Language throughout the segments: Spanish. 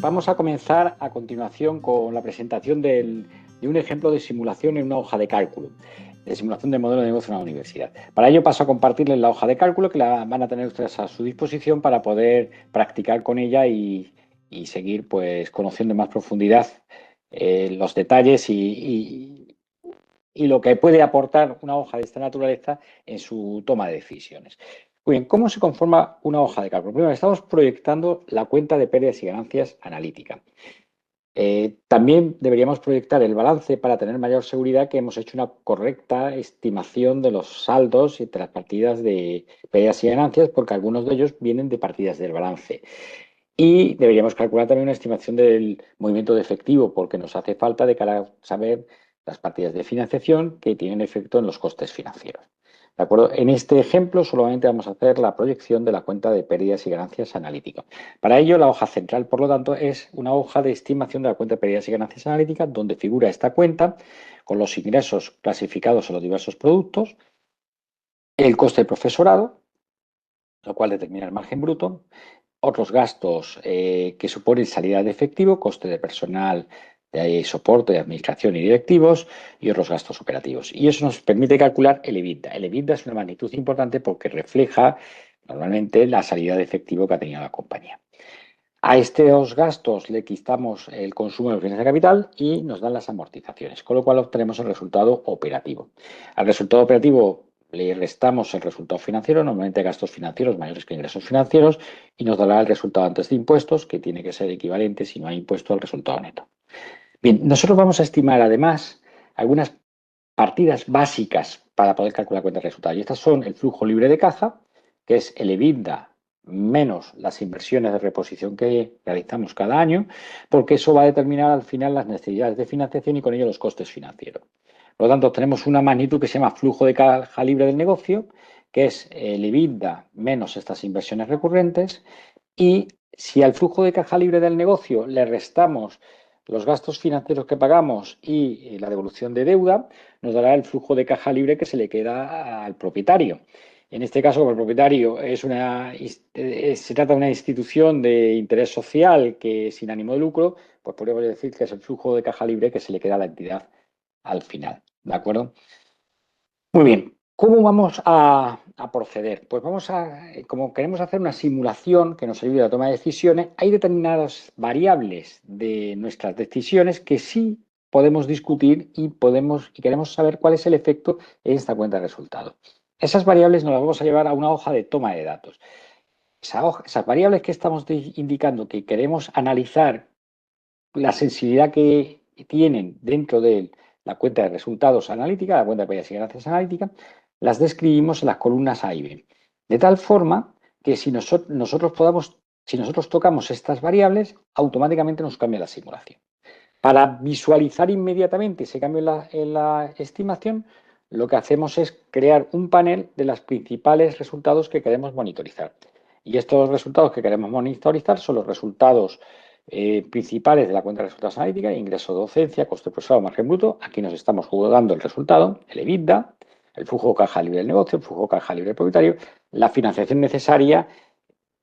Vamos a comenzar a continuación con la presentación de un ejemplo de simulación en una hoja de cálculo, de simulación del modelo de negocio en una universidad. Para ello paso a compartirles la hoja de cálculo que la van a tener ustedes a su disposición para poder practicar con ella y seguir pues conociendo en más profundidad los detalles y lo que puede aportar una hoja de esta naturaleza en su toma de decisiones. Muy bien, ¿cómo se conforma una hoja de cálculo? Primero, estamos proyectando la cuenta de pérdidas y ganancias analítica. También deberíamos proyectar el balance para tener mayor seguridad que hemos hecho una correcta estimación de los saldos y de las partidas de pérdidas y ganancias, porque algunos de ellos vienen de partidas del balance. Y deberíamos calcular también una estimación del movimiento de efectivo, porque nos hace falta de cara a saber las partidas de financiación que tienen efecto en los costes financieros. ¿De acuerdo? En este ejemplo solamente vamos a hacer la proyección de la cuenta de pérdidas y ganancias analítica. Para ello, la hoja central, por lo tanto, es una hoja de estimación de la cuenta de pérdidas y ganancias analítica donde figura esta cuenta con los ingresos clasificados en los diversos productos, el coste de profesorado, lo cual determina el margen bruto, otros gastos que suponen salida de efectivo, coste de personal, de soporte, de administración y directivos y otros gastos operativos. Y eso nos permite calcular el EBITDA. El EBITDA es una magnitud importante porque refleja normalmente la salida de efectivo que ha tenido la compañía. A estos gastos le quitamos el consumo de los bienes de capital y nos dan las amortizaciones, con lo cual obtenemos el resultado operativo. Al resultado operativo le restamos el resultado financiero, normalmente gastos financieros mayores que ingresos financieros, y nos dará el resultado antes de impuestos, que tiene que ser equivalente, si no hay impuesto, al resultado neto. Bien, nosotros vamos a estimar además algunas partidas básicas para poder calcular cuenta de resultados. Y estas son el flujo libre de caja, que es el EBITDA menos las inversiones de reposición que realizamos cada año, porque eso va a determinar al final las necesidades de financiación y con ello los costes financieros. Por lo tanto, tenemos una magnitud que se llama flujo de caja libre del negocio, que es el EBITDA menos estas inversiones recurrentes, y si al flujo de caja libre del negocio le restamos los gastos financieros que pagamos y la devolución de deuda, nos dará el flujo de caja libre que se le queda al propietario. En este caso, como el propietario se trata de una institución de interés social que sin ánimo de lucro, pues podríamos decir que es el flujo de caja libre que se le queda a la entidad al final. ¿De acuerdo? Muy bien. ¿Cómo vamos a proceder? Pues como queremos hacer una simulación que nos ayude a la toma de decisiones, hay determinadas variables de nuestras decisiones que sí podemos discutir y queremos saber cuál es el efecto en esta cuenta de resultados. Esas variables nos las vamos a llevar a una hoja de toma de datos. Esas variables que estamos indicando que queremos analizar la sensibilidad que tienen dentro de la cuenta de resultados analítica, la cuenta de pérdidas y ganancias analítica, las describimos en las columnas A y B. De tal forma que si nosotros tocamos estas variables, automáticamente nos cambia la simulación. Para visualizar inmediatamente ese cambio en la estimación, lo que hacemos es crear un panel de los principales resultados que queremos monitorizar. Y estos resultados que queremos monitorizar son los resultados principales de la cuenta de resultados analítica: ingreso de docencia, coste profesorado, margen bruto. Aquí nos estamos jugando el resultado, el EBITDA, el flujo de caja libre del negocio, el flujo de caja libre del propietario, la financiación necesaria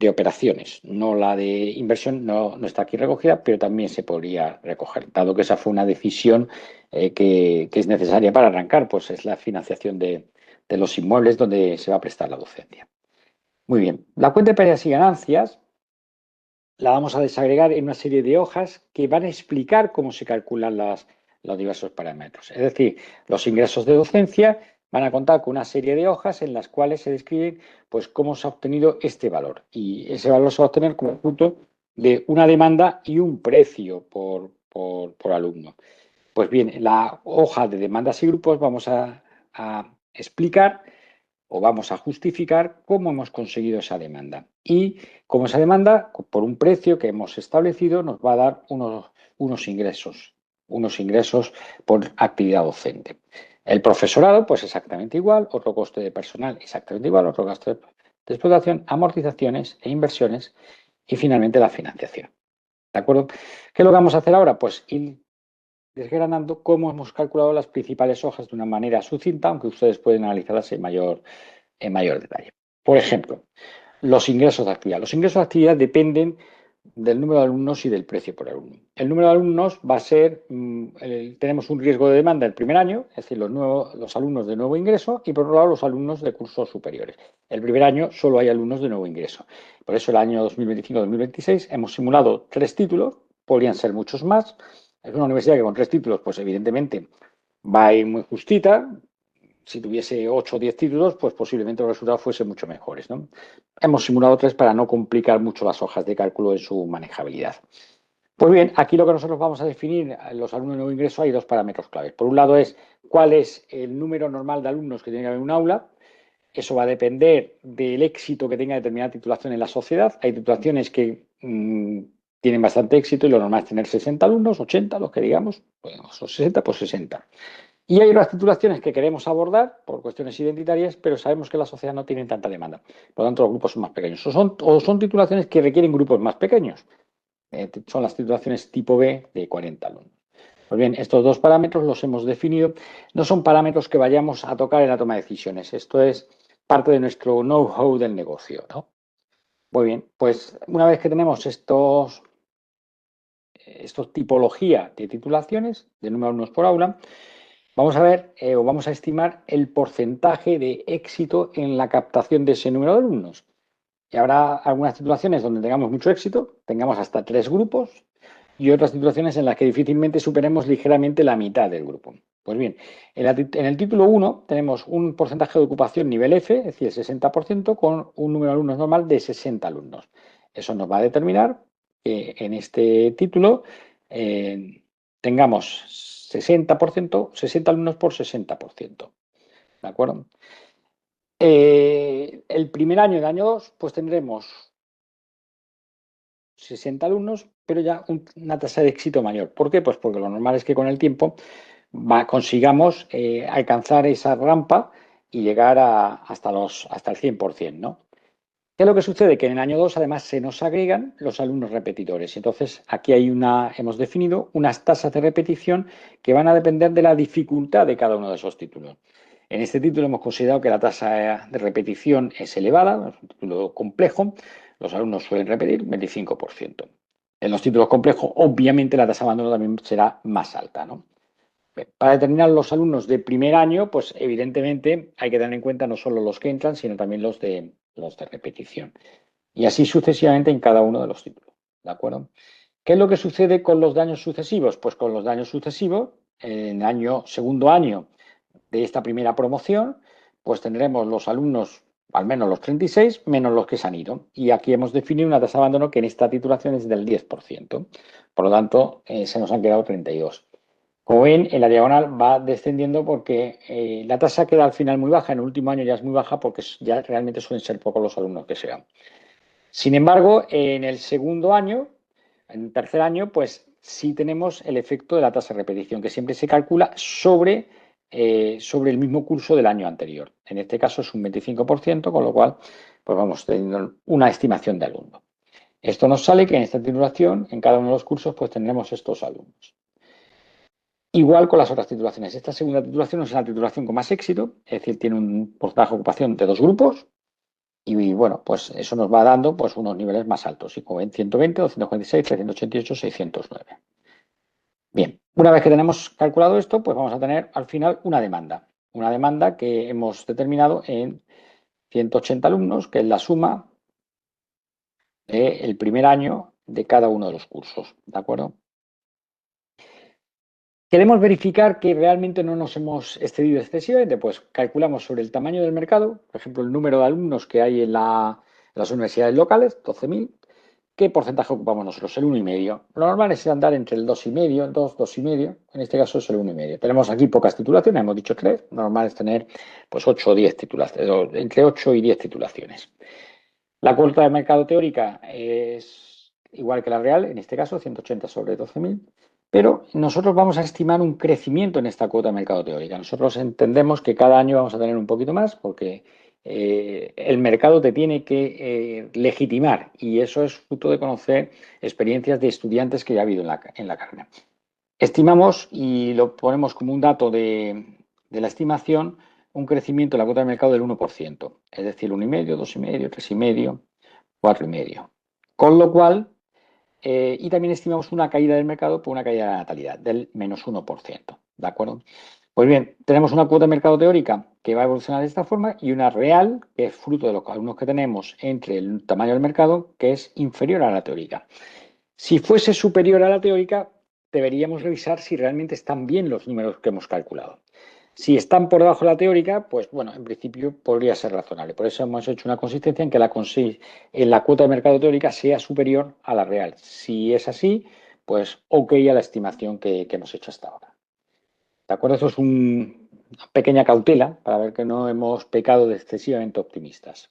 de operaciones. No la de inversión no está aquí recogida, pero también se podría recoger, dado que esa fue una decisión que es necesaria para arrancar, pues es la financiación de los inmuebles donde se va a prestar la docencia. Muy bien, la cuenta de pérdidas y ganancias la vamos a desagregar en una serie de hojas que van a explicar cómo se calculan los diversos parámetros. Es decir, los ingresos de docencia van a contar con una serie de hojas en las cuales se describe pues, cómo se ha obtenido este valor. Y ese valor se va a obtener como fruto de una demanda y un precio por alumno. Pues bien, en la hoja de demandas y grupos vamos a explicar o vamos a justificar cómo hemos conseguido esa demanda. Y como esa demanda, por un precio que hemos establecido, nos va a dar unos ingresos por actividad docente. El profesorado, pues exactamente igual, otro coste de personal exactamente igual, otro gasto de explotación, amortizaciones e inversiones y finalmente la financiación. ¿De acuerdo? ¿Qué es lo que vamos a hacer ahora? Pues ir desgranando cómo hemos calculado las principales hojas de una manera sucinta, aunque ustedes pueden analizarlas en mayor detalle. Por ejemplo, los ingresos de actividad. Los ingresos de actividad dependen del número de alumnos y del precio por alumno. El número de alumnos va a ser, tenemos un riesgo de demanda el primer año, es decir, los alumnos de nuevo ingreso y por otro lado los alumnos de cursos superiores. El primer año solo hay alumnos de nuevo ingreso. Por eso el año 2025-2026 hemos simulado 3 títulos, podrían ser muchos más. Es una universidad que con 3 títulos, pues evidentemente va a ir muy justita. Si tuviese 8 o 10 títulos, pues posiblemente los resultados fuesen mucho mejores, ¿no? Hemos simulado 3 para no complicar mucho las hojas de cálculo en su manejabilidad. Pues bien, aquí lo que nosotros vamos a definir, los alumnos de nuevo ingreso, hay 2 parámetros claves. Por un lado es cuál es el número normal de alumnos que tiene que haber en un aula. Eso va a depender del éxito que tenga determinada titulación en la sociedad. Hay titulaciones que tienen bastante éxito y lo normal es tener 60 alumnos, 80, los que digamos, pues, o 60, pues 60. Y hay otras titulaciones que queremos abordar por cuestiones identitarias, pero sabemos que la sociedad no tiene tanta demanda. Por lo tanto, los grupos son más pequeños. O son titulaciones que requieren grupos más pequeños. Son las titulaciones tipo B de 40 alumnos. Pues bien, estos 2 parámetros los hemos definido. No son parámetros que vayamos a tocar en la toma de decisiones. Esto es parte de nuestro know-how del negocio, ¿no? Muy bien, pues una vez que tenemos estos tipología de titulaciones, de número de alumnos por aula, vamos a ver o vamos a estimar el porcentaje de éxito en la captación de ese número de alumnos. Y habrá algunas titulaciones donde tengamos mucho éxito, tengamos hasta 3 grupos, y otras titulaciones en las que difícilmente superemos ligeramente la mitad del grupo. Pues bien, en el título 1 tenemos un porcentaje de ocupación nivel F, es decir, el 60%, con un número de alumnos normal de 60 alumnos. Eso nos va a determinar que en este título tengamos 60 alumnos por 60%. ¿De acuerdo? El primer año, el año 2, pues tendremos 60 alumnos, pero ya una tasa de éxito mayor. ¿Por qué? Pues porque lo normal es que con el tiempo consigamos alcanzar esa rampa y llegar hasta el 100%, ¿no? ¿Qué es lo que sucede? Que en el año 2 además se nos agregan los alumnos repetidores. Entonces aquí hemos definido unas tasas de repetición que van a depender de la dificultad de cada uno de esos títulos. En este título hemos considerado que la tasa de repetición es elevada, es un título complejo, los alumnos suelen repetir 25%. En los títulos complejos, obviamente, la tasa de abandono también será más alta, ¿no? Para determinar los alumnos de primer año, pues evidentemente hay que tener en cuenta no solo los que entran, sino también los de repetición. Y así sucesivamente en cada uno de los títulos. ¿De acuerdo? ¿Qué es lo que sucede con los daños sucesivos? Pues con los daños sucesivos, en el segundo año de esta primera promoción, pues tendremos los alumnos, al menos los 36, menos los que se han ido. Y aquí hemos definido una tasa de abandono que en esta titulación es del 10%. Por lo tanto, se nos han quedado 32. Como ven, en la diagonal va descendiendo porque la tasa queda al final muy baja, en el último año ya es muy baja porque ya realmente suelen ser pocos los alumnos que se van. Sin embargo, en el segundo año, en el tercer año, pues sí tenemos el efecto de la tasa de repetición, que siempre se calcula sobre el mismo curso del año anterior. En este caso es un 25%, con lo cual pues vamos teniendo una estimación de alumnos. Esto nos sale que en esta titulación, en cada uno de los cursos, pues tendremos estos alumnos. Igual con las otras titulaciones. Esta segunda titulación es la titulación con más éxito, es decir, tiene un porcentaje de ocupación de 2 grupos y bueno, pues eso nos va dando pues unos niveles más altos, y como ven, 120, 246, 388, 609. Bien, una vez que tenemos calculado esto, pues vamos a tener al final una demanda que hemos determinado en 180 alumnos, que es la suma del primer año de cada uno de los cursos, ¿de acuerdo? Queremos verificar que realmente no nos hemos excedido excesivamente, pues calculamos sobre el tamaño del mercado, por ejemplo, el número de alumnos que hay en las universidades locales, 12.000, ¿qué porcentaje ocupamos nosotros? El 1,5. Lo normal es andar entre el 2,5, el 2, 2,5, en este caso es el 1,5. Tenemos aquí pocas titulaciones, hemos dicho 3, lo normal es tener pues 8 o 10 titulaciones, entre 8 y 10 titulaciones. La cuota de mercado teórica es igual que la real, en este caso 180 sobre 12.000, pero nosotros vamos a estimar un crecimiento en esta cuota de mercado teórica. Nosotros entendemos que cada año vamos a tener un poquito más porque el mercado te tiene que legitimar, y eso es fruto de conocer experiencias de estudiantes que ya ha habido en la carrera. Estimamos, y lo ponemos como un dato de la estimación, un crecimiento de la cuota de mercado del 1%, es decir, 1,5, 2,5, 3,5, 4,5. Con lo cual, y también estimamos una caída del mercado por una caída de la natalidad del menos 1%. ¿De acuerdo? Pues bien, tenemos una cuota de mercado teórica que va a evolucionar de esta forma y una real, que es fruto de los alumnos que tenemos entre el tamaño del mercado, que es inferior a la teórica. Si fuese superior a la teórica, deberíamos revisar si realmente están bien los números que hemos calculado. Si están por debajo de la teórica, pues bueno, en principio podría ser razonable. Por eso hemos hecho una consistencia en que la cuota de mercado teórica sea superior a la real. Si es así, pues ok a la estimación que hemos hecho hasta ahora. ¿De acuerdo? Eso es una pequeña cautela para ver que no hemos pecado de excesivamente optimistas.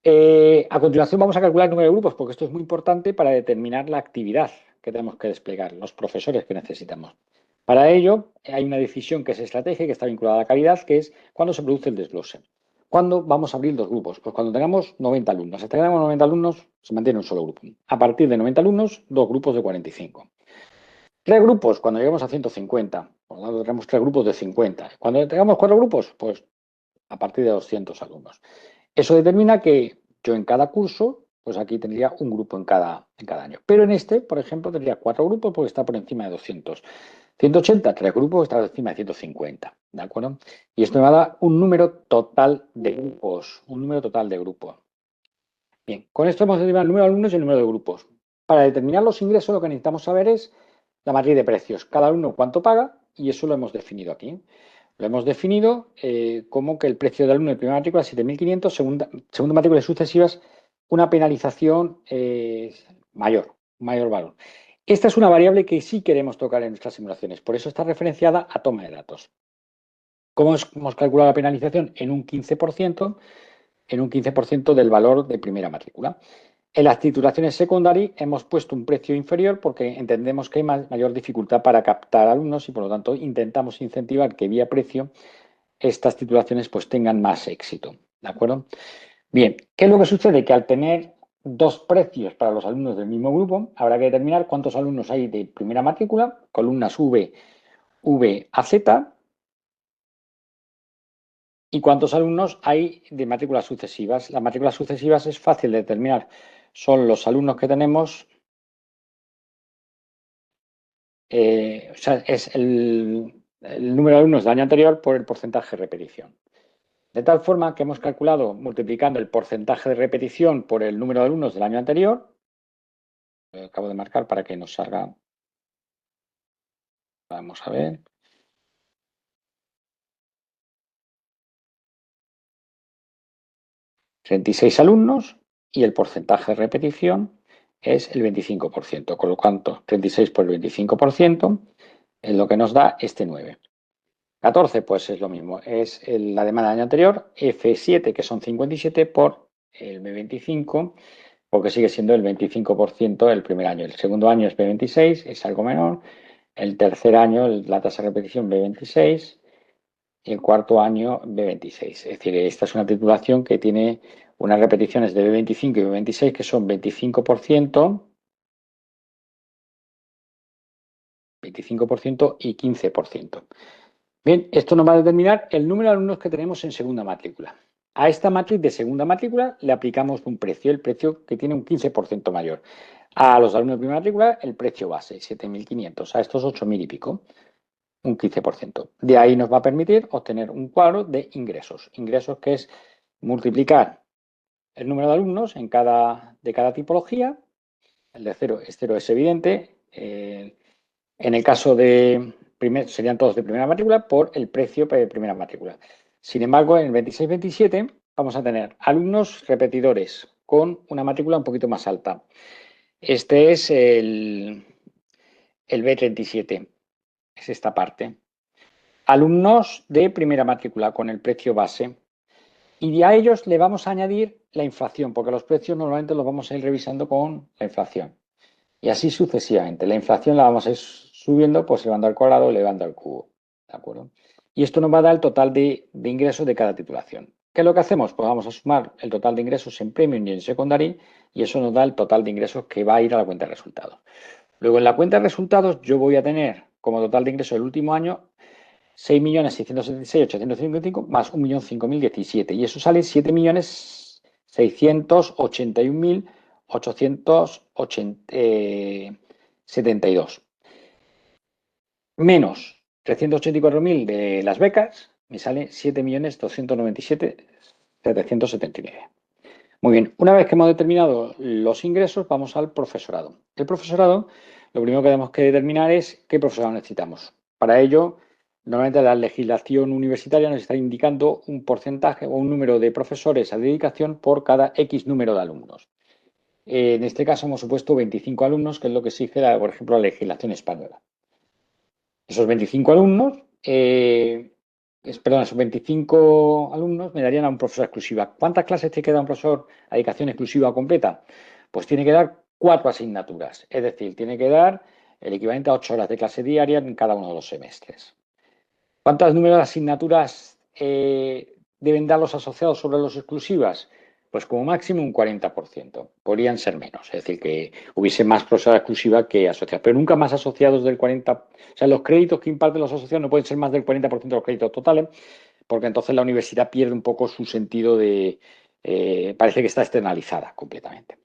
A continuación vamos a calcular el número de grupos, porque esto es muy importante para determinar la actividad que tenemos que desplegar, los profesores que necesitamos. Para ello, hay una decisión que es estratégica, que está vinculada a la calidad, que es cuándo se produce el desglose. ¿Cuándo vamos a abrir dos grupos? Pues cuando tengamos 90 alumnos. Hasta que tengamos 90 alumnos, se mantiene un solo grupo. A partir de 90 alumnos, dos grupos de 45. Tres grupos, cuando lleguemos a 150. Por lo tanto, tendremos tres grupos de 50. Cuando tengamos cuatro grupos, pues a partir de 200 alumnos. Eso determina que yo en cada curso, pues aquí tendría un grupo en cada año. Pero en este, por ejemplo, tendría cuatro grupos porque está por encima de 200. 180, tres grupos, está por encima de 150. ¿De acuerdo? Y esto me va a dar un número total de grupos. Un número total de grupos. Bien, con esto hemos determinado el número de alumnos y el número de grupos. Para determinar los ingresos, lo que necesitamos saber es la matriz de precios. Cada alumno cuánto paga y eso lo hemos definido aquí. Lo hemos definido como que el precio del alumno de primera matrícula es 7.500, segunda matrícula y sucesivas, una penalización mayor valor. Esta es una variable que sí queremos tocar en nuestras simulaciones, por eso está referenciada a toma de datos. ¿Cómo hemos calculado la penalización? En un 15% del valor de primera matrícula. En las titulaciones secundarias hemos puesto un precio inferior porque entendemos que hay mayor dificultad para captar alumnos y por lo tanto intentamos incentivar que vía precio estas titulaciones pues tengan más éxito. ¿De acuerdo? Bien, ¿qué es lo que sucede? Que al tener dos precios para los alumnos del mismo grupo, habrá que determinar cuántos alumnos hay de primera matrícula, columnas V a Z, y cuántos alumnos hay de matrículas sucesivas. Las matrículas sucesivas es fácil de determinar. Son los alumnos que tenemos, o sea, es el número de alumnos del año anterior por el porcentaje de repetición. De tal forma que hemos calculado multiplicando el porcentaje de repetición por el número de alumnos del año anterior. Lo acabo de marcar para que nos salga. Vamos a ver. 36 alumnos y el porcentaje de repetición es el 25%. Con lo tanto, 36 por el 25% es lo que nos da este 9. 14, pues es lo mismo. Es la demanda del año anterior, F7, que son 57, por el B25, porque sigue siendo el 25% el primer año. El segundo año es B26, es algo menor. El tercer año, la tasa de repetición B26. Y el cuarto año B26. Es decir, esta es una titulación que tiene unas repeticiones de B25 y B26 que son 25%, 25% y 15%. Bien, esto nos va a determinar el número de alumnos que tenemos en segunda matrícula. A esta matriz de segunda matrícula le aplicamos un precio, el precio que tiene un 15% mayor. A los alumnos de primera matrícula, el precio base, 7.500. A estos 8.000 y pico, un 15%. De ahí nos va a permitir obtener un cuadro de ingresos. Ingresos que es multiplicar el número de alumnos de cada tipología. El de cero es evidente. En el caso de serían todos de primera matrícula por el precio de primera matrícula. Sin embargo, en el 26-27 vamos a tener alumnos repetidores con una matrícula un poquito más alta. Este es el B37, es esta parte. Alumnos de primera matrícula con el precio base. Y a ellos le vamos a añadir la inflación, porque los precios normalmente los vamos a ir revisando con la inflación. Y así sucesivamente. La inflación la vamos a ir subiendo, pues elevando al cuadrado, elevando al cubo. ¿De acuerdo? Y esto nos va a dar el total de ingresos de cada titulación. ¿Qué es lo que hacemos? Pues vamos a sumar el total de ingresos en premium y en secondary, y eso nos da el total de ingresos que va a ir a la cuenta de resultados. Luego, en la cuenta de resultados, yo voy a tener como total de ingresos del último año 6.676.855 más 1.005.017 y eso sale 7.681.800 8.872. Menos 384.000 de las becas, me sale 7.297.779. Muy bien, una vez que hemos determinado los ingresos, vamos al profesorado. El profesorado, lo primero que tenemos que determinar es qué profesorado necesitamos. Para ello, normalmente la legislación universitaria nos está indicando un porcentaje o un número de profesores a dedicación por cada X número de alumnos. En este caso hemos supuesto 25 alumnos, que es lo que exige, por ejemplo, la legislación española. Esos 25 alumnos, esos 25 alumnos me darían a un profesor exclusiva. ¿Cuántas clases tiene que dar un profesor a dedicación exclusiva o completa? Pues tiene que dar 4 asignaturas, es decir, tiene que dar el equivalente a 8 horas de clase diaria en cada uno de los semestres. ¿Cuántas números de asignaturas deben dar los asociados sobre los exclusivas? Pues como máximo un 40%. Podrían ser menos, es decir, que hubiese más profesora exclusiva que asociados, pero nunca más asociados del 40%. O sea, los créditos que imparten los asociados no pueden ser más del 40% de los créditos totales, porque entonces la universidad pierde un poco su sentido de... parece que está externalizada completamente.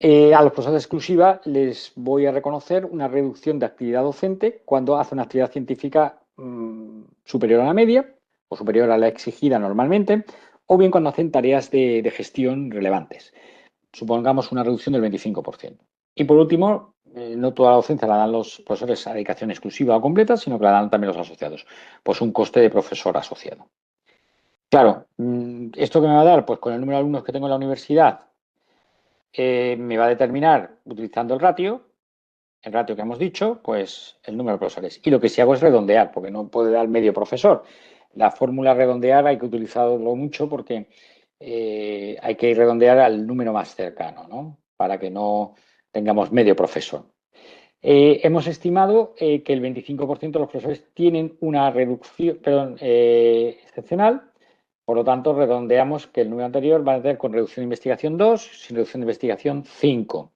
A los profesores de exclusiva les voy a reconocer una reducción de actividad docente cuando hace una actividad científica superior a la media o superior a la exigida normalmente, o bien cuando hacen tareas de gestión relevantes. Supongamos una reducción del 25%. Y por último, no toda la docencia la dan los profesores a dedicación exclusiva o completa, sino que la dan también los asociados. Pues un coste de profesor asociado. Claro, ¿esto qué me va a dar? Pues con el número de alumnos que tengo en la universidad, me va a determinar, utilizando el ratio que hemos dicho, pues el número de profesores. Y lo que sí hago es redondear, porque no puede dar medio profesor. La fórmula redondear hay que utilizarlo mucho porque hay que redondear al número más cercano, ¿no? Para que no tengamos medio profesor. Hemos estimado que el 25% de los profesores tienen una reducción, excepcional. Por lo tanto, redondeamos que el número anterior va a tener con reducción de investigación 2, sin reducción de investigación 5.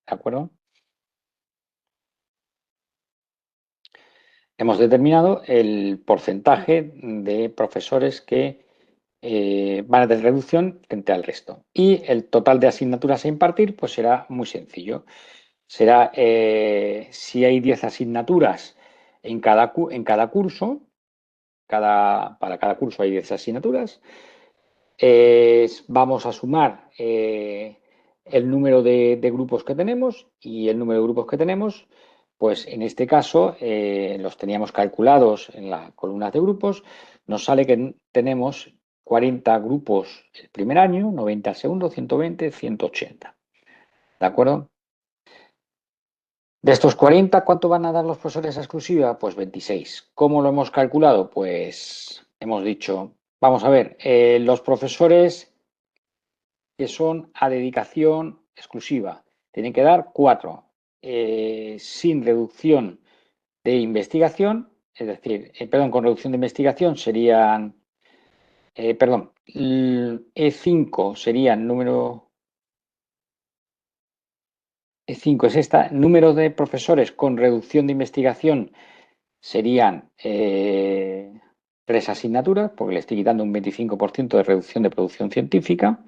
¿De acuerdo? Hemos determinado el porcentaje de profesores que van a tener reducción frente al resto. Y el total de asignaturas a impartir, pues será muy sencillo. Será, si hay 10 asignaturas en cada curso, para cada curso hay 10 asignaturas, vamos a sumar el número de grupos que tenemos y el número de grupos que tenemos, pues en este caso los teníamos calculados en la columna de grupos, nos sale que tenemos 40 grupos el primer año, 90 el segundo, 120, 180. ¿De acuerdo? De estos 40, ¿cuánto van a dar los profesores a exclusiva? Pues 26. ¿Cómo lo hemos calculado? Pues hemos dicho, vamos a ver, los profesores que son a dedicación exclusiva tienen que dar 4, sin reducción de investigación, es decir, con reducción de investigación serían, E5 serían E5 es esta, número de profesores con reducción de investigación serían 3 asignaturas, porque le estoy quitando un 25% de reducción de producción científica,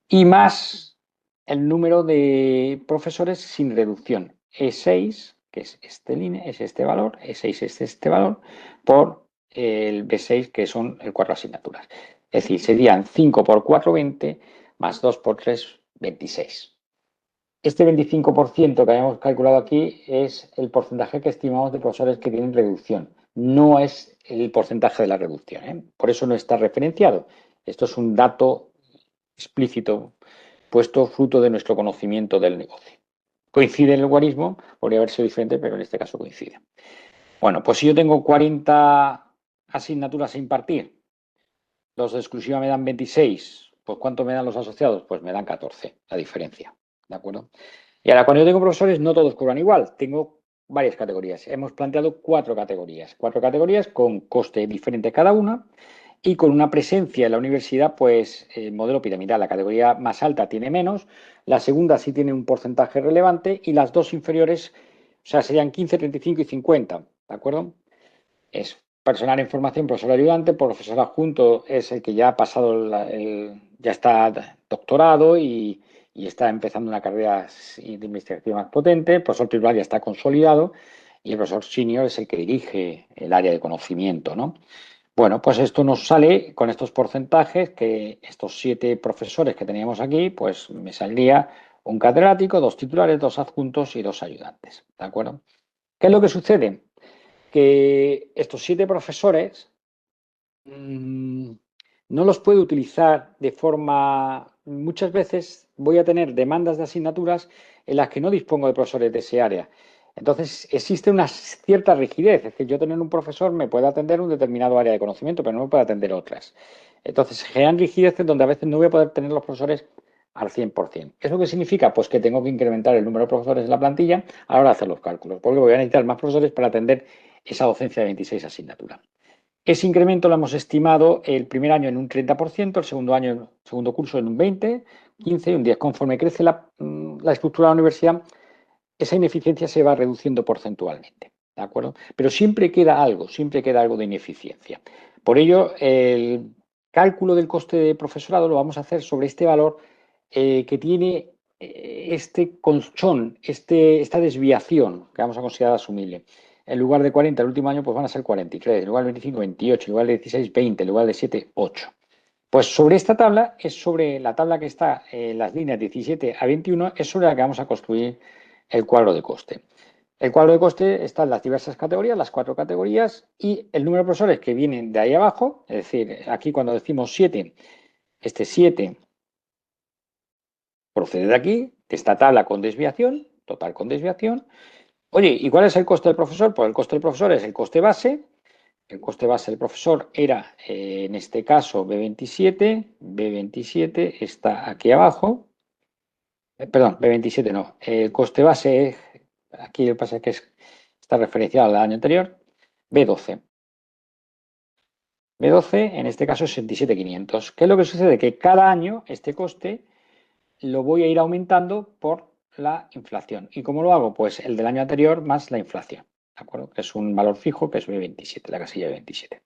y más el número de profesores sin reducción. E6, que es este valor, E6 es este valor, por el B6, que son 4 asignaturas. Es decir, serían 5 por 4, 20, más 2 por 3, 26. Este 25% que habíamos calculado aquí es el porcentaje que estimamos de profesores que tienen reducción. No es el porcentaje de la reducción, ¿eh? Por eso no está referenciado. Esto es un dato explícito puesto fruto de nuestro conocimiento del negocio. Coincide en el logaritmo, podría haber sido diferente, pero en este caso coincide. Bueno, pues si yo tengo 40 asignaturas a impartir, los de exclusiva me dan 26, pues ¿cuánto me dan los asociados? Pues me dan 14, la diferencia, ¿de acuerdo? Y ahora, cuando yo tengo profesores, no todos cobran igual, tengo varias categorías. Hemos planteado 4 categorías con coste diferente cada una y con una presencia en la universidad, pues modelo piramidal. La categoría más alta tiene menos, la segunda sí tiene un porcentaje relevante y las dos inferiores, o sea, serían 15, 35 y 50, ¿de acuerdo? Es personal en formación, profesor ayudante, profesor adjunto es el que ya ha pasado, ya está doctorado y y está empezando una carrera de investigación más potente, el profesor titular ya está consolidado y el profesor senior es el que dirige el área de conocimiento, ¿no? Bueno, pues esto nos sale con estos porcentajes que estos 7 profesores que teníamos aquí, pues me saldría un catedrático, 2 titulares, 2 adjuntos y 2 ayudantes, ¿de acuerdo? ¿Qué es lo que sucede? Que estos 7 profesores no los puedo utilizar de forma... Muchas veces voy a tener demandas de asignaturas en las que no dispongo de profesores de ese área. Entonces, existe una cierta rigidez. Es decir, yo tener un profesor me puede atender un determinado área de conocimiento, pero no me puede atender otras. Entonces, se generan rigideces donde a veces no voy a poder tener los profesores al 100%. ¿Eso qué significa? Pues que tengo que incrementar el número de profesores en la plantilla a la hora de hacer los cálculos, porque voy a necesitar más profesores para atender esa docencia de 26 asignaturas. Ese incremento lo hemos estimado el primer año en un 30%, el segundo curso en un 20%, 15% y un 10%. Conforme crece la estructura de la universidad, esa ineficiencia se va reduciendo porcentualmente, ¿de acuerdo? Pero siempre queda algo de ineficiencia. Por ello, el cálculo del coste de profesorado lo vamos a hacer sobre este valor que tiene este colchón, esta desviación que vamos a considerar asumible. En lugar de 40 el último año, pues van a ser 43, en lugar de 25, 28, en lugar de 16, 20, en lugar de 7, 8. Pues sobre esta tabla, es sobre la tabla que está en las líneas 17 a 21, es sobre la que vamos a construir el cuadro de coste. El cuadro de coste está en las diversas categorías, las 4 categorías, y el número de profesores que vienen de ahí abajo, es decir, aquí cuando decimos 7, este 7 procede de aquí, de esta tabla con desviación, total con desviación. Oye, ¿y cuál es el coste del profesor? Pues el coste del profesor es el coste base. El coste base del profesor era, en este caso, B27. B27 está aquí abajo. Perdón, B27 no. El coste base, aquí lo que pasa es que está referenciado al año anterior. B12. B12, en este caso, es 67.500. ¿Qué es lo que sucede? Que cada año este coste lo voy a ir aumentando por la inflación. ¿Y cómo lo hago? Pues el del año anterior más la inflación, ¿de acuerdo? Que es un valor fijo, que es B27, la casilla B27.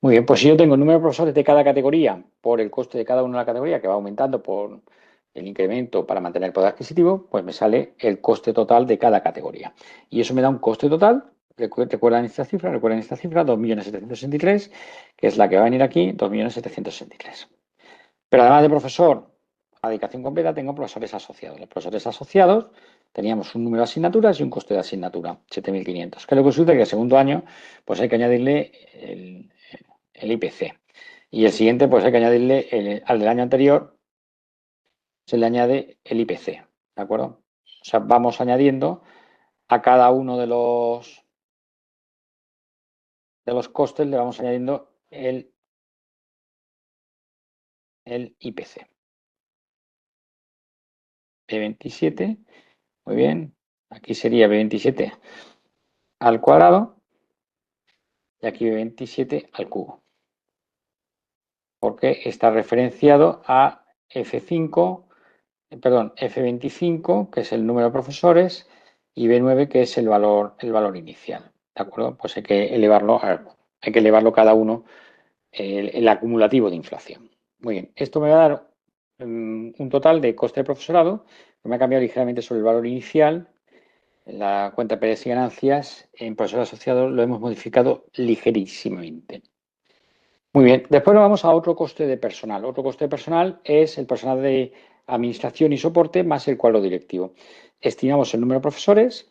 Muy bien, pues si yo tengo el número de profesores de cada categoría por el coste de cada una de la categoría, que va aumentando por el incremento para mantener el poder adquisitivo, pues me sale el coste total de cada categoría. Y eso me da un coste total, recuerden esta cifra, 2.763.000, que es la que va a venir aquí, 2.763.000. Pero además de profesor a dedicación completa, tengo profesores asociados. Los profesores asociados teníamos un número de asignaturas y un coste de asignatura, 7.500. Que lo que sucede que el segundo año, pues hay que añadirle el IPC. Y el siguiente, pues hay que añadirle al del año anterior, se le añade el IPC, ¿de acuerdo? O sea, vamos añadiendo a cada uno de los costes, le vamos añadiendo el IPC. B27, muy bien, aquí sería B27 al cuadrado y aquí B27 al cubo, porque está referenciado a F25, que es el número de profesores, y B9, que es el valor inicial, ¿de acuerdo? Pues hay que elevarlo cada uno, el acumulativo de inflación. Muy bien, esto me va a dar un total de coste de profesorado, que me ha cambiado ligeramente sobre el valor inicial. La cuenta de pérdidas y ganancias en profesor asociado lo hemos modificado ligerísimamente. Muy bien, después nos vamos a otro coste de personal. Otro coste de personal es el personal de administración y soporte más el cuadro directivo. Estimamos el número de profesores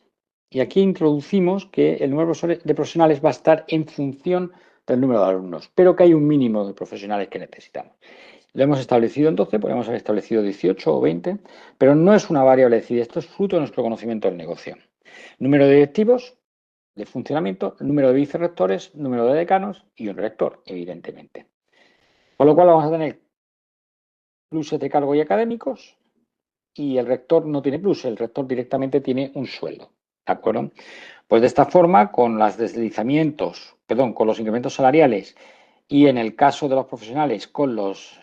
y aquí introducimos que el número de profesionales va a estar en función del número de alumnos, pero que hay un mínimo de profesionales que necesitamos. Lo hemos establecido entonces, podemos haber establecido 18 o 20, pero no es una variable decidida, esto es fruto de nuestro conocimiento del negocio. Número de directivos, de funcionamiento, número de vicerrectores, número de decanos y un rector, evidentemente. Con lo cual vamos a tener pluses de cargo y académicos y el rector no tiene plus, el rector directamente tiene un sueldo. ¿De acuerdo? Pues de esta forma, con los incrementos salariales y en el caso de los profesionales con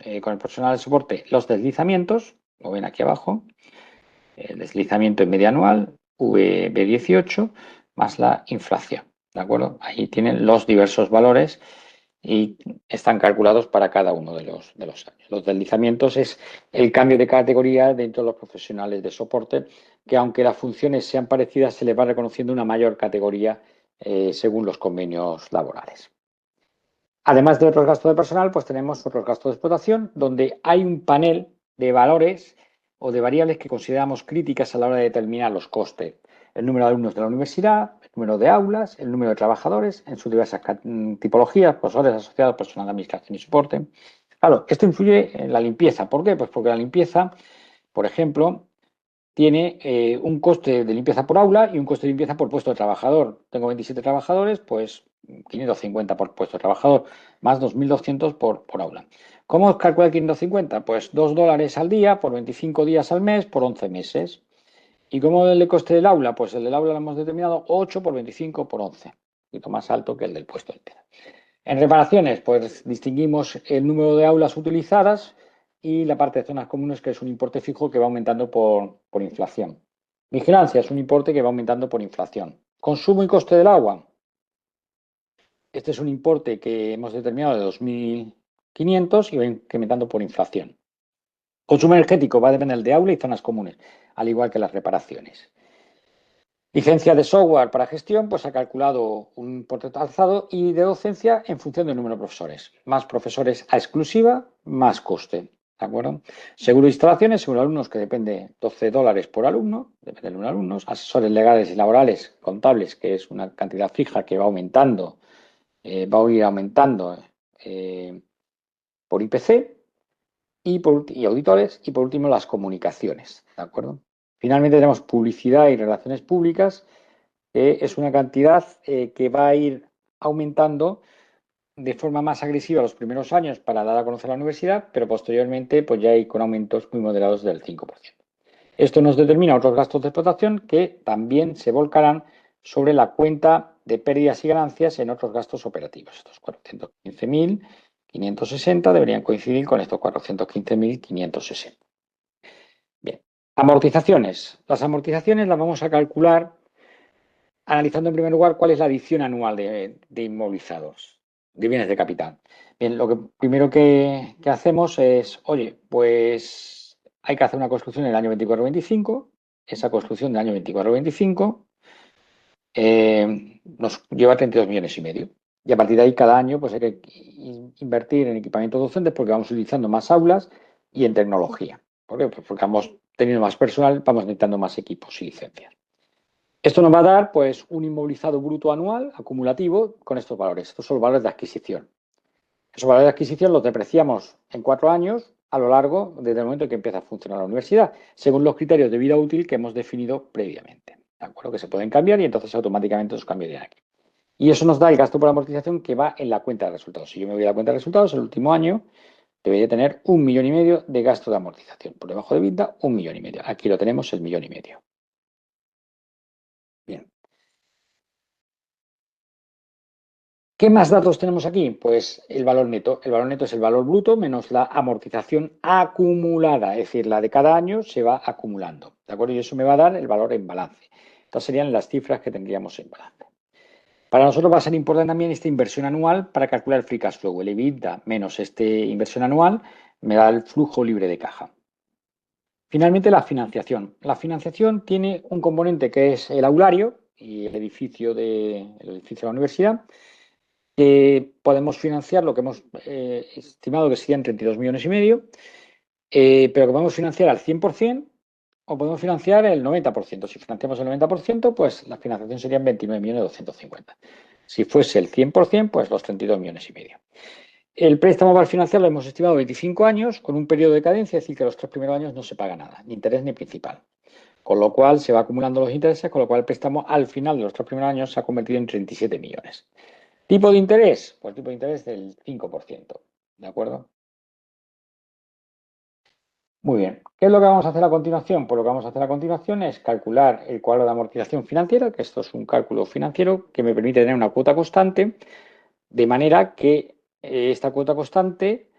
el personal de soporte, los deslizamientos, lo ven aquí abajo, el deslizamiento en media anual, VB18, más la inflación. ¿De acuerdo? Ahí tienen los diversos valores y están calculados para cada uno de los años. Los deslizamientos es el cambio de categoría dentro de los profesionales de soporte, que aunque las funciones sean parecidas, se les va reconociendo una mayor categoría según los convenios laborales. Además de otros gastos de personal, pues tenemos otros gastos de explotación, donde hay un panel de valores o de variables que consideramos críticas a la hora de determinar los costes. El número de alumnos de la universidad, el número de aulas, el número de trabajadores en sus diversas tipologías, profesores, asociados, personal de administración y soporte. Claro, esto influye en la limpieza. ¿Por qué? Pues porque la limpieza, por ejemplo, tiene un coste de limpieza por aula y un coste de limpieza por puesto de trabajador. Tengo 27 trabajadores, pues 550 por puesto de trabajador, más 2.200 por aula. ¿Cómo os calcula el 550? Pues $2 al día por 25 días al mes por 11 meses. ¿Y cómo el coste del aula? Pues el del aula lo hemos determinado 8 por 25 por 11. Un poquito más alto que el del puesto entero. En reparaciones, pues distinguimos el número de aulas utilizadas y la parte de zonas comunes, que es un importe fijo que va aumentando por inflación. Vigilancia es un importe que va aumentando por inflación. Consumo y coste del agua. Este es un importe que hemos determinado de 2.500 y va incrementando por inflación. Consumo energético va a depender de aula y zonas comunes, al igual que las reparaciones. Licencia de software para gestión, pues ha calculado un importe alzado y de docencia en función del número de profesores. Más profesores a exclusiva, más coste. ¿De acuerdo? Seguro de instalaciones, seguro de alumnos, que depende $12 por alumno, depende del número de alumnos. Asesores legales y laborales, contables, que es una cantidad fija que va aumentando, va a ir aumentando por IPC. Y auditores, y por último las comunicaciones. ¿De acuerdo? Finalmente tenemos publicidad y relaciones públicas, es una cantidad que va a ir aumentando de forma más agresiva los primeros años para dar a conocer la universidad, pero posteriormente pues ya hay con aumentos muy moderados del 5%. Esto nos determina otros gastos de explotación que también se volcarán sobre la cuenta de pérdidas y ganancias en otros gastos operativos. Estos 415.560 deberían coincidir con estos 415.560. Bien, amortizaciones. Las amortizaciones las vamos a calcular analizando en primer lugar cuál es la adición anual de inmovilizados, de bienes de capital. Bien, lo que primero que hacemos es, oye, pues hay que hacer una construcción en el año 24-25, esa construcción del año 24-25 nos lleva 32 millones y medio. Y a partir de ahí, cada año, pues hay que invertir en equipamientos docentes porque vamos utilizando más aulas y en tecnología. ¿Por qué? Pues porque vamos teniendo más personal, vamos necesitando más equipos y licencias. Esto nos va a dar pues un inmovilizado bruto anual acumulativo con estos valores. Estos son los valores de adquisición. Esos valores de adquisición los depreciamos en 4 años a lo largo desde el momento en que empieza a funcionar la universidad, según los criterios de vida útil que hemos definido previamente. ¿De acuerdo? Que se pueden cambiar y entonces automáticamente los cambiarían aquí. Y eso nos da el gasto por amortización que va en la cuenta de resultados. Si yo me voy a la cuenta de resultados, el último año debería tener 1,5 millones de gasto de amortización. Por debajo de EBITDA, 1,5 millones. Aquí lo tenemos, el 1,5 millones. Bien. ¿Qué más datos tenemos aquí? Pues el valor neto. El valor neto es el valor bruto menos la amortización acumulada, es decir, la de cada año se va acumulando. ¿De acuerdo? Y eso me va a dar el valor en balance. Estas serían las cifras que tendríamos en balance. Para nosotros va a ser importante también esta inversión anual para calcular el free cash flow. El EBITDA menos esta inversión anual me da el flujo libre de caja. Finalmente, la financiación. La financiación tiene un componente que es el aulario y el edificio de la universidad. Podemos financiar lo que hemos estimado que serían 32 millones y medio, pero que podemos financiar al 100% o podemos financiar el 90%. Si financiamos el 90%, pues la financiación serían 29.250.000. Si fuese el 100%, pues los 32 millones y medio. El préstamo para financiar lo hemos estimado 25 años con un periodo de cadencia, es decir, que los 3 primeros años no se paga nada, ni interés ni principal. Con lo cual se va acumulando los intereses, con lo cual el préstamo al final de los 3 primeros años se ha convertido en 37 millones. ¿Tipo de interés? Pues tipo de interés del 5%, ¿de acuerdo? Muy bien. ¿Qué es lo que vamos a hacer a continuación? Pues lo que vamos a hacer a continuación es calcular el cuadro de amortización financiera, que esto es un cálculo financiero que me permite tener una cuota constante, de manera que esta cuota constante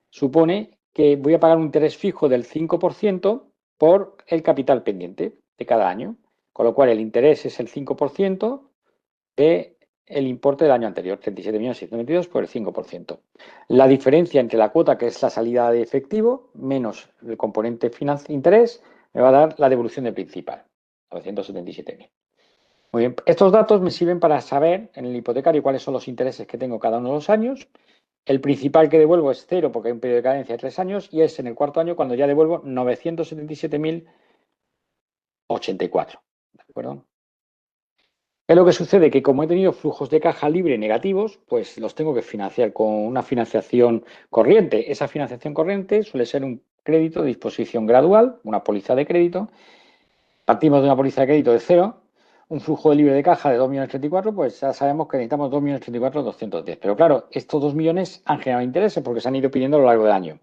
supone que voy a pagar un interés fijo del 5% por el capital pendiente de cada año, con lo cual el interés es el 5% de el importe del año anterior, 37.622 por el 5%. La diferencia entre la cuota, que es la salida de efectivo, menos el componente interés, me va a dar la devolución del principal, 977.000. Muy bien, estos datos me sirven para saber en el hipotecario cuáles son los intereses que tengo cada uno de los años. El principal que devuelvo es 0 porque hay un periodo de cadencia de 3 años y es en el cuarto año cuando ya devuelvo 977.084. ¿De acuerdo? ¿Qué es lo que sucede? Que como he tenido flujos de caja libre negativos, pues los tengo que financiar con una financiación corriente. Esa financiación corriente suele ser un crédito de disposición gradual, una póliza de crédito. Partimos de una póliza de crédito de 0, un flujo de libre de caja de 2.034.000, pues ya sabemos que necesitamos 2.034.210. Pero claro, estos 2 millones han generado intereses porque se han ido pidiendo a lo largo del año.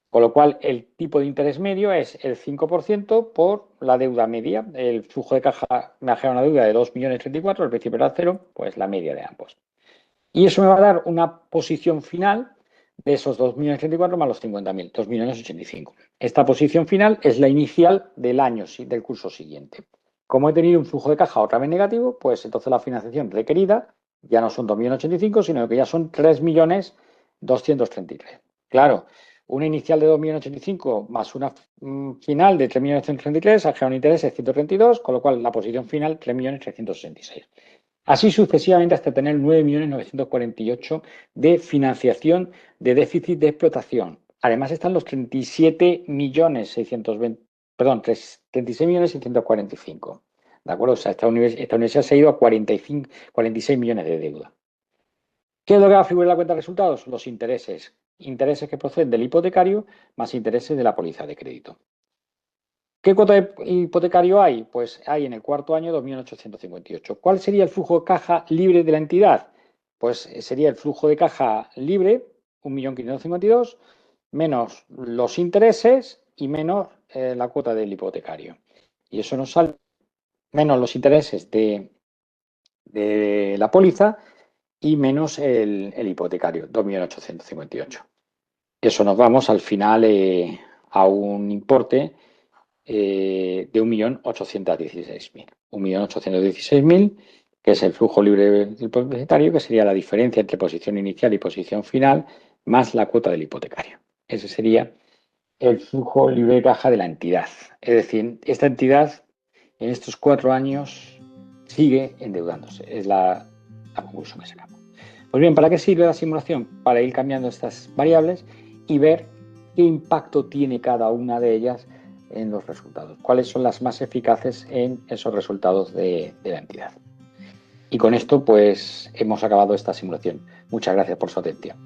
Con lo cual, el tipo de interés medio es el 5% por la deuda media. El flujo de caja me ha generado una deuda de 2.034.000, el principio era 0, pues la media de ambos. Y eso me va a dar una posición final de esos 2.034.000 más los 50.000, 2.085.000. Esta posición final es la inicial del año, del curso siguiente. Como he tenido un flujo de caja otra vez negativo, pues entonces la financiación requerida ya no son 2.085.000, sino que ya son 3.233.000. Claro, una inicial de 2.085.000 más una final de 3.933.000 ha generado un interés de 132, con lo cual la posición final 3.366.000. Así sucesivamente hasta tener 9.948.000 de financiación de déficit de explotación. Además están los 36.645.000. ¿De acuerdo? O sea, esta universidad se ha ido a 46 millones de deuda. ¿Qué es lo que va a figurar en la cuenta de resultados? Los intereses. Intereses que proceden del hipotecario más intereses de la póliza de crédito. ¿Qué cuota de hipotecario hay? Pues hay en el cuarto año 2.858. ¿Cuál sería el flujo de caja libre de la entidad? Pues sería el flujo de caja libre, 1.552.000, menos los intereses y menos la cuota del hipotecario. Y eso nos sale menos los intereses de la póliza y menos el hipotecario, 2.858. Eso nos vamos al final a un importe de 1.816.000. 1.816.000, que es el flujo libre del propietario, que sería la diferencia entre posición inicial y posición final, más la cuota del hipotecario. Ese sería el flujo libre de caja de la entidad. Es decir, esta entidad en estos 4 años sigue endeudándose. Es la conclusión que sacamos. Pues bien, ¿para qué sirve la simulación? Para ir cambiando estas variables y ver qué impacto tiene cada una de ellas en los resultados. ¿Cuáles son las más eficaces en esos resultados de la entidad? Y con esto, pues, hemos acabado esta simulación. Muchas gracias por su atención.